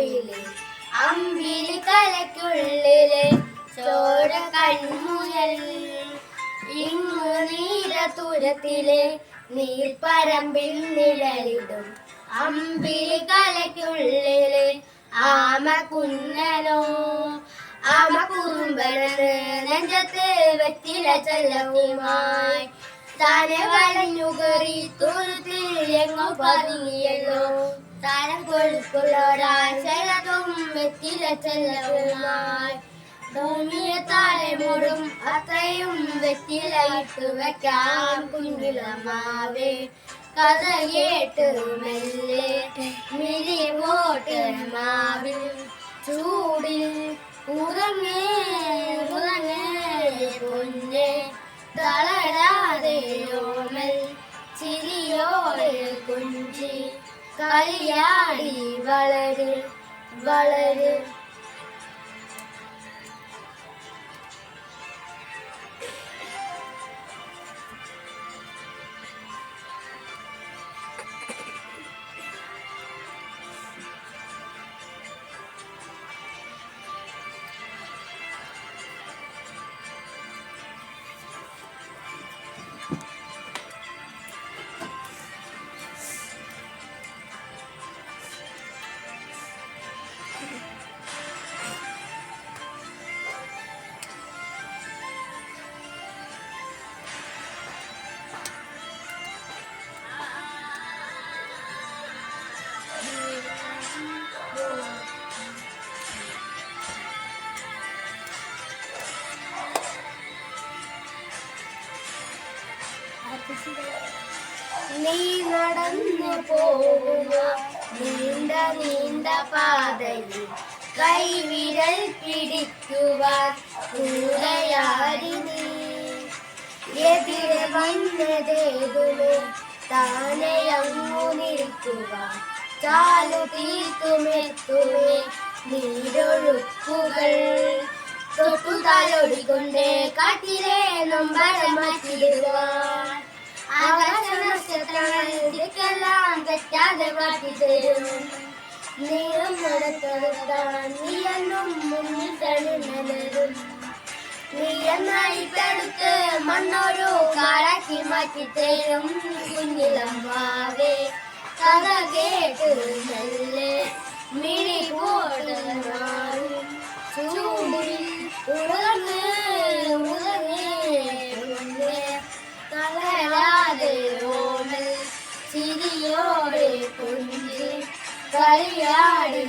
പറമ്പിലെ അമ്പിളി കലയ്ക്കുള്ളിലെ ചോര കൺമുയൽ ഇങ്ങു നീലതുരത്തിലെ നീർപ്പരമ്പിൽ നിഴലിടും അമ്പിളി കലയ്ക്കുള്ളിലെ ആമ കുഞ്ഞനോ ആമ കുറുമ്പന് നെഞ്ചത്ത് വെറ്റില ചെല്ലവുമായി താനെ വലഞ്ഞു കയറി തുരുത്തിൽ എങ്ങോ പതുങ്ങിയല്ലോ താരം കൊടുക്കുള്ളൊരാശയതും വെറ്റില ചെല്ലവുമായി തോന്നിയ താഴെ മൂടും അത്രയും വെറ്റിലയിട്ട് വെക്കാം കുഞ്ഞിലമാവേ കഥ കേട്ട് മെല്ലെ മിരി പോട്ട് മാവിൽ ചൂടിൽ ഉറങ്ങേ ഉറങ്ങേ പൊന്നെ തളരാതെ ഓമൽ ചിരിയോടെ കുഞ്ചി കളിയാടി വളര് വളര്. നീ നടന്നു പോകുക നീണ്ട നീണ്ട പാതയിൽ കൈവിരൽ പിടിക്കുവാൻ കൂടെയാരി നീ എതിരെ വന്നതേതുമേ താനെയങ്ങു നിൽക്കുക ചാലു തീർത്തുമെത്തുമേ നീരൊഴുക്കുകൾ തൊട്ടുതാലൊടികൊണ്ട് കാട്ടിലെ നൊമ്പരം മാറ്റിടുവാൻ ആകാശനക്ഷത്രങ്ങളെല്ലാം തെറ്റാതെ കാട്ടിത്തരും നീളം നടത്താൻ നീയെന്നും മുന്നിൽ തണിമലരും നീയെന്നായി പെടുത്ത് മണ്ണൊരു കാടാക്കി മാറ്റിത്തരും കുഞ്ഞിലമ്മാവേ കഥ കേട്ട് മെല്ലെ മിഴി പോട്ട് ചൂടിൽ ഉറങ്ങ് ഉറങ്ങേ തളരാതെ ഓമൽ ചിരിയോടെ കുഞ്ചി കളിയാടി